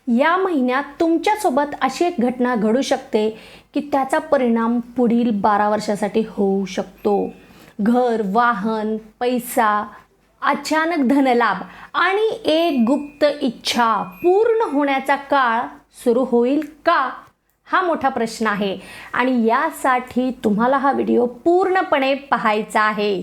या महिन्यात तुमच्यासोबत अशी एक घटना घडू शकते की त्याचा परिणाम पुढील 12 वर्षासाठी होऊ शकतो. घर, वाहन, पैसा, अचानक धनलाभ आणि एक गुप्त इच्छा पूर्ण होण्याचा काळ सुरू होईल का? हा मोठा प्रश्न आहे आणि यासाठी तुम्हाला हा व्हिडिओ पूर्णपणे पाहायचा आहे.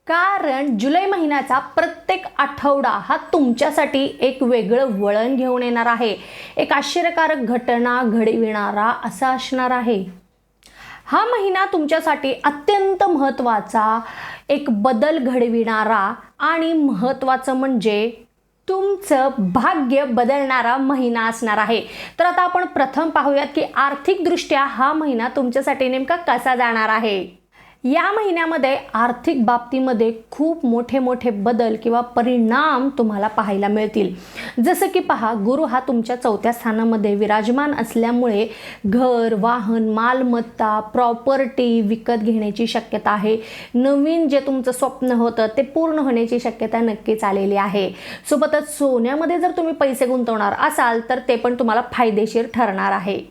कारण जुलै महिन्याचा प्रत्येक आठवडा हा तुमच्यासाठी एक वेगळं वळण घेऊन येणार आहे. एक आश्चर्यकारक घटना घडविणारा असा असणार आहे. हा महिना तुमच्यासाठी अत्यंत महत्त्वाचा, एक बदल घडविणारा आणि महत्त्वाचं म्हणजे तुमचं भाग्य बदलणारा महिना असणार आहे. तर आता आपण प्रथम पाहूयात की आर्थिकदृष्ट्या हा महिना तुमच्यासाठी नेमका कसा जाणार आहे. या महिन्यामध्ये आर्थिक बाबतीमध्ये खूप मोठे मोठे बदल किंवा परिणाम तुम्हाला पाहायला मिळतील. जसं की पहा, गुरु हा तुमच्या 4थ्या स्थानामध्ये विराजमान असल्यामुळे घर, वाहन, मालमत्ता, प्रॉपर्टी विकत घेण्याची शक्यता आहे. नवीन जे तुमचं स्वप्न होतं ते पूर्ण होण्याची शक्यता नक्कीच आलेली आहे. सोबतच सोन्यामध्ये जर तुम्ही पैसे गुंतवणार असाल तर ते पण तुम्हाला फायदेशीर ठरणार आहे.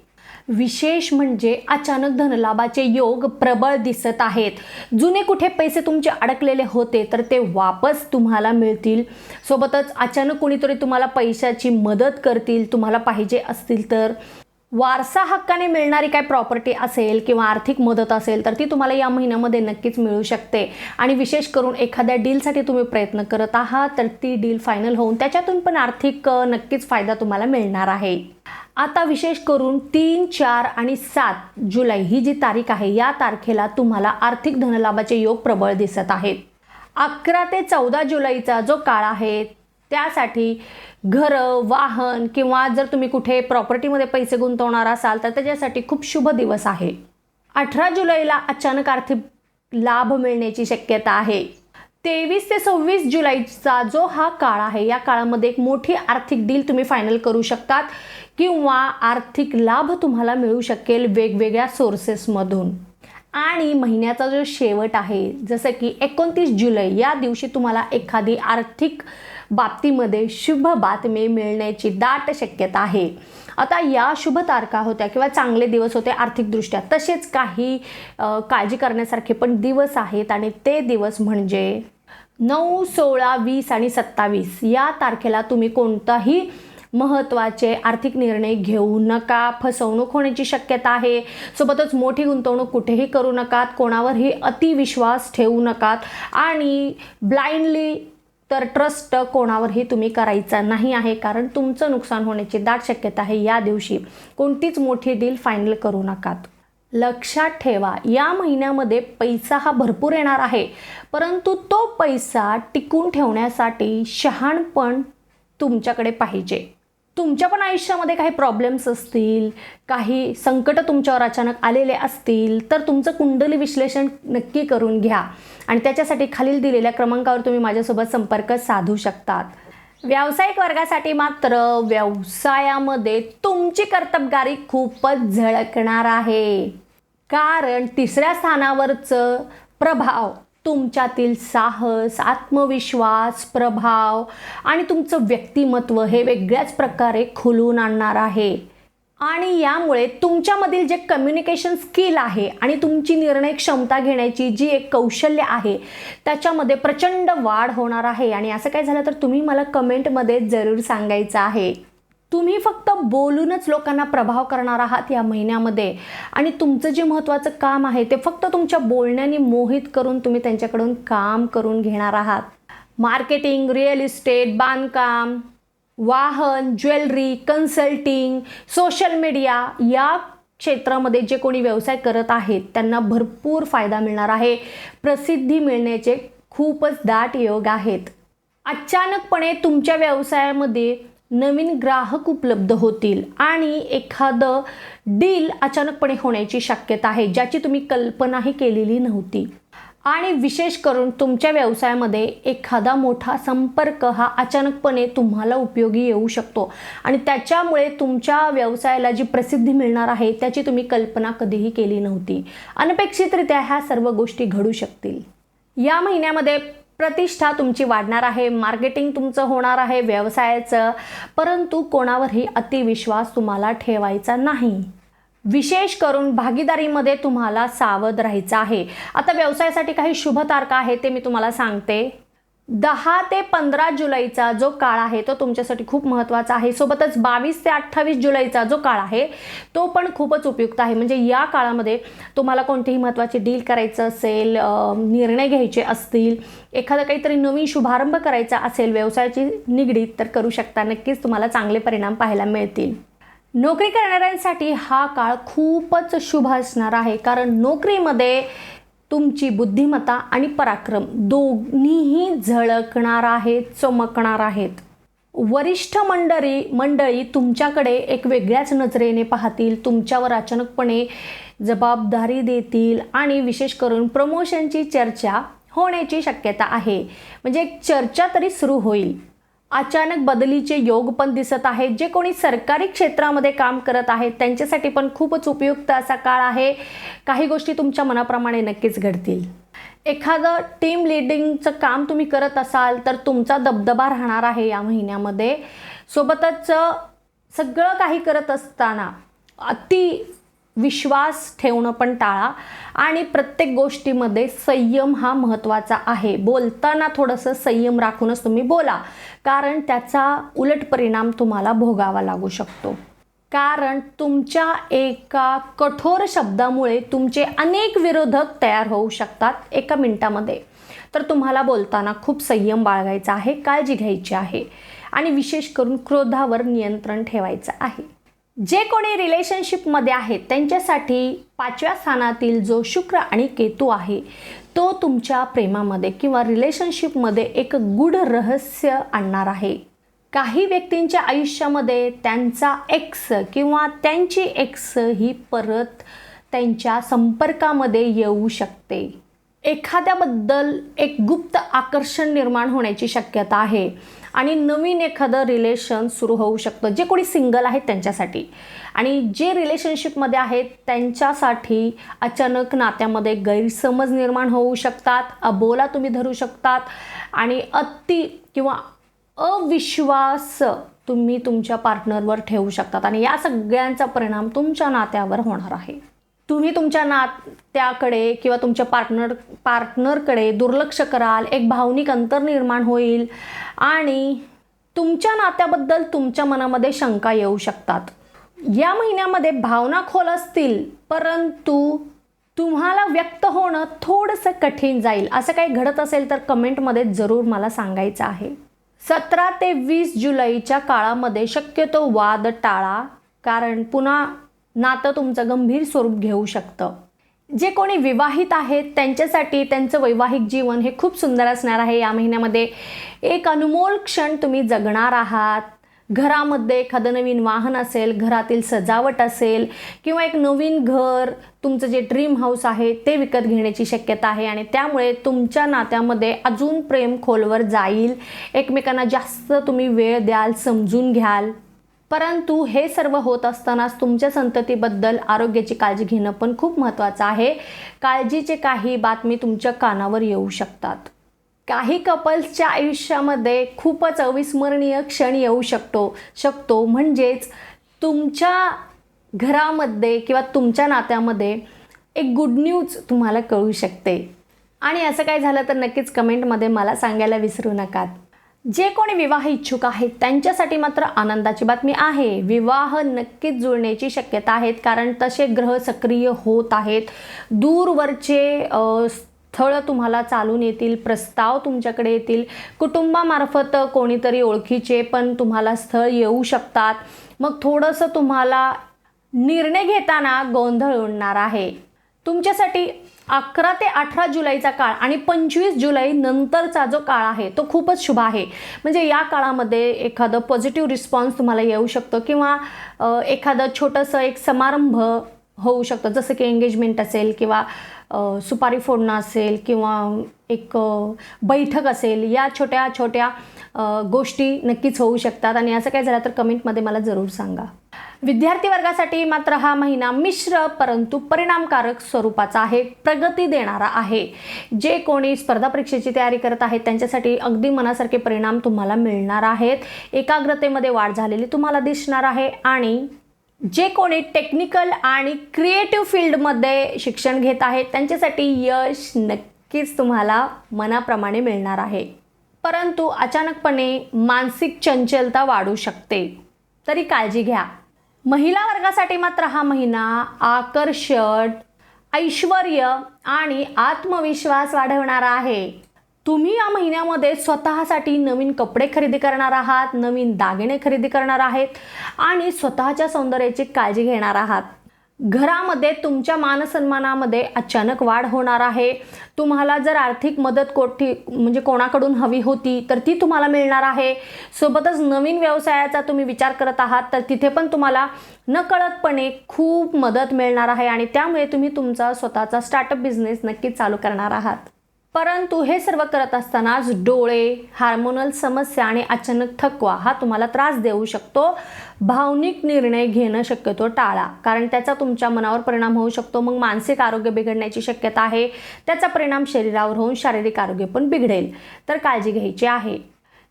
विशेष म्हणजे अचानक धनलाभाचे योग प्रबळ दिसत आहेत. जुने कुठे पैसे तुमचे अडकलेले होते तर ते वापस तुम्हाला मिळतील. सोबतच अचानक कोणीतरी तुम्हाला पैशाची मदत करतील, तुम्हाला पाहिजे असतील तर. वारसा हक्काने मिळणारी काय प्रॉपर्टी असेल किंवा आर्थिक मदत असेल तर ती तुम्हाला या महिन्यामध्ये नक्कीच मिळू शकते. आणि विशेष करून एखाद्या डीलसाठी तुम्ही प्रयत्न करत आहात तर ती डील फायनल होऊन त्याच्यातून पण आर्थिक नक्कीच फायदा तुम्हाला मिळणार आहे. आता विशेष करून 3, 4 आणि 7 जुलै ही जी तारीख आहे या तारखेला तुम्हाला आर्थिक धनलाभाचे योग प्रबळ दिसत आहेत. 11 ते 14 जुलैचा जो काळ आहे त्यासाठी घरं, वाहन किंवा जर तुम्ही कुठे प्रॉपर्टीमध्ये पैसे गुंतवणार असाल तर त्याच्यासाठी खूप शुभ दिवस आहे. 18 जुलैला अचानक आर्थिक लाभ मिळण्याची शक्यता आहे. 23 ते 26 जुलैचा जो हा काळ आहे या काळामध्ये एक मोठी आर्थिक डील तुम्ही फायनल करू शकतात किंवा आर्थिक लाभ तुम्हाला मिळू शकेल वेगवेगळ्या सोर्सेसमधून. आणि महिन्याचा जो शेवट आहे जसं की 29 जुलै या दिवशी तुम्हाला एखादी आर्थिक बाबतीमध्ये शुभ बातमी मिळण्याची दाट शक्यता आहे. आता या शुभ तारखा होत्या किंवा चांगले दिवस होते आर्थिकदृष्ट्या, तसेच काही काळजी करण्यासारखे पण दिवस आहेत आणि ते दिवस म्हणजे 9, 16, 20 आणि 27 या तारखेला तुम्ही कोणताही महत्त्वाचे आर्थिक निर्णय घेऊ नका. फसवणूक होण्याची शक्यता आहे. सोबतच मोठी गुंतवणूक कुठेही करू नकात, कोणावरही अतिविश्वास ठेवू नकात आणि ब्लाइंडली तर ट्रस्ट कोणावरही तुम्ही करायचा नाही आहे, कारण तुमचं नुकसान होण्याची दाट शक्यता आहे. या दिवशी कोणतीच मोठी डील फायनल करू नकात. लक्षात ठेवा, या महिन्यामध्ये पैसा हा भरपूर येणार आहे, परंतु तो पैसा टिकून ठेवण्यासाठी शहाणपण तुमच्याकडे पाहिजे. तुमच्या पण आयुष्यामध्ये काही प्रॉब्लेम्स असतील, काही संकट तुमच्यावर अचानक आलेले असतील तर तुमचं कुंडली विश्लेषण नक्की करून घ्या आणि त्याच्यासाठी खालील दिलेल्या क्रमांकावर तुम्ही माझ्यासोबत संपर्क साधू शकतात. व्यावसायिक वर्गासाठी मात्र व्यवसायामध्ये तुमची कर्तबगारी खूपच झळकणार आहे. कारण 3ऱ्या स्थानावरचं प्रभाव तुमच्यातील साहस, आत्मविश्वास, प्रभाव आणि तुमचं व्यक्तिमत्व हे वेगळ्याच प्रकारे खुलवून आणणार आहे. आणि यामुळे तुमच्यामधील जे कम्युनिकेशन स्किल आहे आणि तुमची निर्णय क्षमता घेण्याची जी एक कौशल्य आहे त्याच्यामध्ये प्रचंड वाढ होणार आहे. आणि असं काय झालं तर तुम्ही मला कमेंटमध्ये जरूर सांगायचं आहे. तुम्ही फक्त बोलूनच लोकांना प्रभाव करणार आहात या महिन्यामध्ये आणि तुमचं जे महत्त्वाचं काम आहे ते फक्त तुमच्या बोलण्याने मोहित करून तुम्ही त्यांच्याकडून काम करून घेणार आहात. मार्केटिंग, रिअल इस्टेट, बांधकाम, वाहन, ज्वेलरी, कन्सल्टिंग, सोशल मीडिया या क्षेत्रामध्ये जे कोणी व्यवसाय करत आहेत त्यांना भरपूर फायदा मिळणार आहे. प्रसिद्धी मिळण्याचे खूपच दाट योग आहेत. अचानकपणे तुमच्या व्यवसायामध्ये नवीन ग्राहक उपलब्ध होतील आणि एखादं डील अचानकपणे होण्याची शक्यता आहे ज्याची तुम्ही कल्पनाही केलेली नव्हती. आणि विशेष करून तुमच्या व्यवसायामध्ये एखादा मोठा संपर्क हा अचानकपणे तुम्हाला उपयोगी येऊ शकतो आणि त्याच्यामुळे तुमच्या व्यवसायाला जी प्रसिद्धी मिळणार आहे त्याची तुम्ही कल्पना कधीही केली नव्हती. अनपेक्षितरित्या ह्या सर्व गोष्टी घडू शकतील. या महिन्यामध्ये प्रतिष्ठा तुमची वाढणार आहे, मार्केटिंग तुमचं होणार आहे व्यवसायाचं, परंतु कोणावरही अतिविश्वास तुम्हाला ठेवायचा नाही. विशेष करून भागीदारीमध्ये तुम्हाला सावध राहायचं आहे. आता व्यवसायासाठी काही शुभ तारखा आहे ते मी तुम्हाला सांगते. 10 ते 15 जुलैचा जो काळ आहे तो तुमच्यासाठी खूप महत्त्वाचा आहे. सोबतच 22 ते 28 जुलैचा जो काळ आहे तो पण खूपच उपयुक्त आहे. म्हणजे या काळामध्ये तुम्हाला कोणतीही महत्त्वाची डील करायचं असेल, निर्णय घ्यायचे असतील, एखादा काहीतरी नवीन शुभारंभ करायचा असेल व्यवसायाची निगडीत तर करू शकता. नक्कीच तुम्हाला चांगले परिणाम पाहायला मिळतील. नोकरी करणाऱ्यांसाठी हा काळ खूपच शुभ असणार आहे, कारण नोकरीमध्ये तुमची बुद्धिमत्ता आणि पराक्रम दोन्हीही झळकणार आहेत, चमकणार आहेत. वरिष्ठ मंडळी तुमच्याकडे एक वेगळ्याच नजरेने पाहतील, तुमच्यावर अचानकपणे जबाबदारी देतील आणि विशेष करून प्रमोशनची चर्चा होण्याची शक्यता आहे. म्हणजे एक चर्चा तरी सुरू होईल. अचानक बदलीचे योग पण दिसत आहेत. जे कोणी सरकारी क्षेत्रामध्ये काम करत आहेत त्यांच्यासाठी पण खूपच उपयुक्त असा काळ आहे. काही गोष्टी तुमच्या मनाप्रमाणे नक्कीच घडतील. एखादं टीम लीडिंगचं काम तुम्ही करत असाल तर तुमचा दबदबा राहणार आहे या महिन्यामध्ये. सोबतच सगळं काही करत असताना विश्वास ठेवणं पण टाळा आणि प्रत्येक गोष्टीमध्ये संयम हा महत्त्वाचा आहे. बोलताना थोडंसं संयम राखूनच तुम्ही बोला, कारण त्याचा उलट परिणाम तुम्हाला भोगावा लागू शकतो. कारण तुमच्या एका कठोर शब्दामुळे तुमचे अनेक विरोधक तयार होऊ शकतात एका मिनिटामध्ये. तर तुम्हाला बोलताना खूप संयम बाळगायचा आहे, काळजी घ्यायची आहे आणि विशेष करून क्रोधावर नियंत्रण ठेवायचं आहे. जे कोणी रिलेशनशिपमध्ये आहेत त्यांच्यासाठी 5व्या स्थानातील जो शुक्र आणि केतू आहे तो तुमच्या प्रेमामध्ये किंवा रिलेशनशिपमध्ये एक गूढ रहस्य आणणार आहे. काही व्यक्तींच्या आयुष्यामध्ये त्यांचा एक्स किंवा त्यांची एक्स ही परत त्यांच्या संपर्कामध्ये येऊ शकते. एखाद्याबद्दल एक गुप्त आकर्षण निर्माण होण्याची शक्यता आहे आणि नवीन एखादं रिलेशन सुरू होऊ शकतं. जे कोणी सिंगल आहेत त्यांच्यासाठी, आणि जे रिलेशनशिपमध्ये आहेत त्यांच्यासाठी अचानक नात्यामध्ये गैरसमज निर्माण होऊ शकतात, अबोला तुम्ही धरू शकतात आणि किंवा अविश्वास तुम्ही तुमच्या पार्टनरवर ठेवू शकतात आणि या सगळ्यांचा परिणाम तुमच्या नात्यावर होणार आहे. तुम्ही तुमच्या नात्याकडे किंवा तुमच्या पार्टनरकडे दुर्लक्ष कराल, एक भावनिक अंतर निर्माण होईल आणि तुमच्या नात्याबद्दल तुमच्या मनामध्ये शंका येऊ शकतात. या महिन्यामध्ये भावना खोल असतील, परंतु तुम्हाला व्यक्त होणं थोडंसं कठीण जाईल. असं काही घडत असेल तर कमेंटमध्ये जरूर मला सांगायचं आहे. 17 ते 20 जुलैच्या काळामध्ये शक्यतो वाद टाळा, कारण पुन्हा नातं तुमचं गंभीर स्वरूप घेऊ शकतं. जे कोणी विवाहित आहेत त्यांच्यासाठी त्यांचं वैवाहिक जीवन हे खूप सुंदर असणार आहे. या महिन्यामध्ये एक अनमोल क्षण तुम्ही जगणार आहात. घरामध्ये एखादं नवीन वाहन असेल, घरातील सजावट असेल किंवा एक नवीन घर, तुमचं जे ड्रीम हाऊस आहे ते विकत घेण्याची शक्यता आहे आणि त्यामुळे तुमच्या नात्यामध्ये अजून प्रेम खोलवर जाईल. एकमेकांना जास्त तुम्ही वेळ द्याल, समजून घ्याल. परंतु हे सर्व होत असतानाच तुमच्या संततीबद्दल आरोग्याची काळजी घेणं पण खूप महत्त्वाचं आहे. काळजीचे काही बातमी तुमच्या कानावर येऊ शकतात. काही कपल्सच्या आयुष्यामध्ये खूपच अविस्मरणीय क्षण येऊ शकतो म्हणजेच तुमच्या घरामध्ये किंवा तुमच्या नात्यामध्ये एक गुड न्यूज तुम्हाला कळू शकते. आणि असं काय झालं तर नक्कीच कमेंटमध्ये मला सांगायला विसरू नका. जे कोणी विवाह इच्छुक आहेत त्यांच्यासाठी मात्र आनंदाची बातमी आहे. विवाह नक्कीच जुळण्याची शक्यता आहेत, कारण तसे ग्रह सक्रिय होत आहेत. दूरवरचे स्थळ तुम्हाला चालून येतील, प्रस्ताव तुमच्याकडे येतील. कुटुंबामार्फत कोणीतरी ओळखीचे पण तुम्हाला स्थळ येऊ शकतात. मग थोडंसं तुम्हाला निर्णय घेताना गोंधळ उडणार आहे. तुमच्यासाठी 11 ते 18 जुलैचा काळ आणि 25 जुलै नंतरचा जो काळ आहे तो खूपच शुभ आहे. म्हणजे या काळामध्ये एखादं पॉझिटिव्ह रिस्पॉन्स तुम्हाला येऊ शकतो किंवा एखादं छोटंसं एक समारंभ होऊ शकतो, जसं की एंगेजमेंट असेल किंवा सुपारी फोडणं असेल किंवा एक बैठक असेल. या छोट्या छोट्या गोष्टी नक्कीच होऊ शकतात आणि असं काय झालं तर कमेंटमध्ये मला जरूर सांगा. विद्यार्थी वर्गासाठी मात्र हा महिना मिश्र परंतु परिणामकारक स्वरूपाचा आहे, प्रगती देणारा आहे. जे कोणी स्पर्धा परीक्षेची तयारी करत आहेत त्यांच्यासाठी अगदी मनासारखे परिणाम तुम्हाला मिळणार आहेत. एकाग्रतेमध्ये वाढ झालेली तुम्हाला दिसणार आहे आणि जे कोणी टेक्निकल आणि क्रिएटिव्ह फील्डमध्ये शिक्षण घेत आहेत त्यांच्यासाठी यश नक्कीच तुम्हाला मनाप्रमाणे मिळणार आहे. परंतु अचानकपणे मानसिक चंचलता वाढू शकते, तरी काळजी घ्या. महिला वर्गासाठी मात्र हा महिना आकर्षण, ऐश्वर्य आणि आत्मविश्वास वाढवणारा आहे. तुम्ही या महिन्यामध्ये स्वतःसाठी नवीन कपडे खरेदी करणार आहात, नवीन दागिने खरेदी करणार आहेत आणि स्वतःच्या सौंदर्याची काळजी घेणार आहात. घरामध्ये तुमच्या मानसन्मानामध्ये अचानक वाढ होणार आहे. तुम्हाला जर आर्थिक मदत कोणाकडून हवी होती तर ती तुम्हाला मिळणार आहे. सोबतच नवीन व्यवसायाचा तुम्ही विचार करत आहात तर तिथे पण तुम्हाला नकळतपणे खूप मदत मिळणार आहे आणि त्यामुळे तुम्ही तुमचा स्वतःचा स्टार्टअप बिझनेस नक्कीच चालू करणार आहात. परंतु हे सर्व करत असतानाच डोळे, हार्मोनल समस्या आणि अचानक थकवा हा तुम्हाला त्रास देऊ शकतो. भावनिक निर्णय घेणं शक्यतो टाळा, कारण त्याचा तुमच्या मनावर परिणाम होऊ शकतो. मग मानसिक आरोग्य बिघडण्याची शक्यता आहे. त्याचा परिणाम शरीरावर होऊन शारीरिक आरोग्य पण बिघडेल, तर काळजी घ्यायची आहे.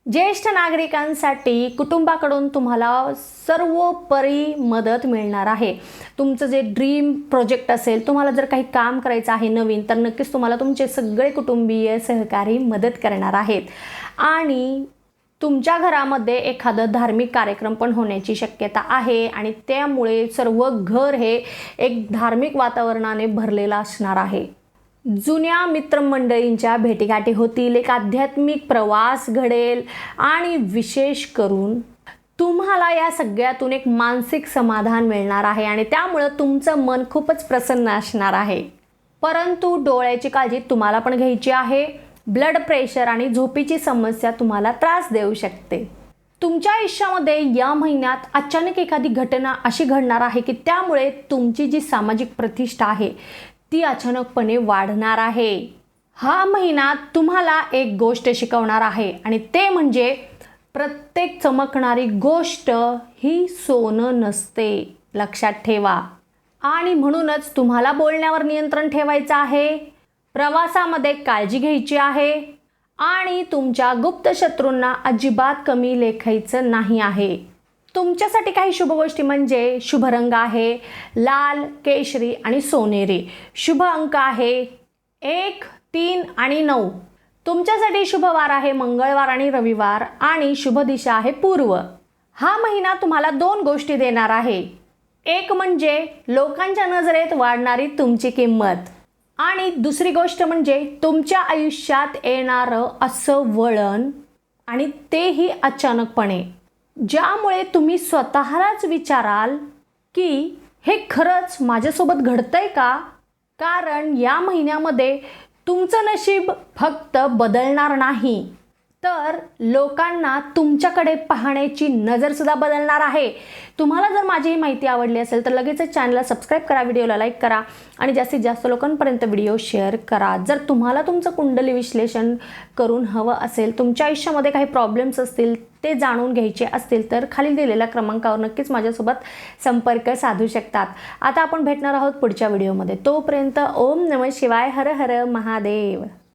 ज्येष्ठ नागरिकांसाठी कुटुंबाकडून तुम्हाला सर्वोपरी मदत मिळणार आहे. तुमचं जे ड्रीम प्रोजेक्ट असेल, तुम्हाला जर काही काम करायचं आहे नवीन, तर नक्कीच तुम्हाला तुमचे सगळे कुटुंबीय सहकारी मदत करणार आहेत. आणि तुमच्या घरामध्ये एखादं धार्मिक कार्यक्रम पण होण्याची शक्यता आहे आणि त्यामुळे सर्व घर हे एक धार्मिक वातावरणाने भरलेलं असणार आहे. जुन्या मित्रमंडळींच्या भेटीगाठी होतील, एक आध्यात्मिक प्रवास घडेल आणि विशेष करून तुम्हाला या सगळ्यातून एक मानसिक समाधान मिळणार आहे आणि त्यामुळं तुमचं मन खूपच प्रसन्न असणार आहे. परंतु डोळ्याची काळजी तुम्हाला पण घ्यायची आहे. ब्लड प्रेशर आणि झोपेची समस्या तुम्हाला त्रास देऊ शकते. तुमच्या आयुष्यामध्ये या महिन्यात अचानक एखादी घटना अशी घडणार आहे की त्यामुळे तुमची जी सामाजिक प्रतिष्ठा आहे ती अचानकपणे वाढणार आहे. हा महिना तुम्हाला एक गोष्ट शिकवणार आहे आणि ते म्हणजे प्रत्येक चमकणारी गोष्ट ही सोनं नसते, लक्षात ठेवा. आणि म्हणूनच तुम्हाला बोलण्यावर नियंत्रण ठेवायचं आहे, प्रवासामध्ये काळजी घ्यायची आहे आणि तुमच्या गुप्त शत्रूंना अजिबात कमी लेखायचं नाही आहे. तुमच्यासाठी काही शुभ गोष्टी म्हणजे शुभ रंग आहे लाल, केशरी आणि सोनेरी. शुभ अंक आहे 1, 3 आणि 9. तुमच्यासाठी शुभ वार आहे मंगळवार आणि रविवार आणि शुभ दिशा आहे पूर्व. हा महिना तुम्हाला 2 गोष्टी देणार आहे. एक म्हणजे लोकांच्या नजरेत वाढणारी तुमची किंमत आणि दुसरी गोष्ट म्हणजे तुमच्या आयुष्यात येणारं असं वळण आणि तेही अचानकपणे, ज्यामुळे तुम्ही स्वतःलाच विचाराल की हे खरंच माझ्यासोबत घडतंय का? कारण या महिन्यामध्ये तुमचं नशीब फक्त बदलणार नाही, तर लोकांना तुमच्याकडे पाहण्याची नजरसुद्धा बदलणार आहे. तुम्हाला जर माझी ही माहिती आवडली असेल तर लगेचच चॅनलला सबस्क्राईब करा, व्हिडिओला लाईक करा आणि जास्तीत जास्त लोकांपर्यंत व्हिडिओ शेअर करा. जर तुम्हाला तुमचं कुंडली विश्लेषण करून हवं असेल, तुमच्या आयुष्यामध्ये काही प्रॉब्लेम्स असतील ते जाणून घ्यायचे असतील तर खाली दिलेल्या क्रमांकावर नक्कीच माझ्यासोबत संपर्क साधू शकतात. आता आपण भेटणार आहोत पुढच्या व्हिडिओमध्ये. तोपर्यंत ओम नमः शिवाय, हर हर महादेव.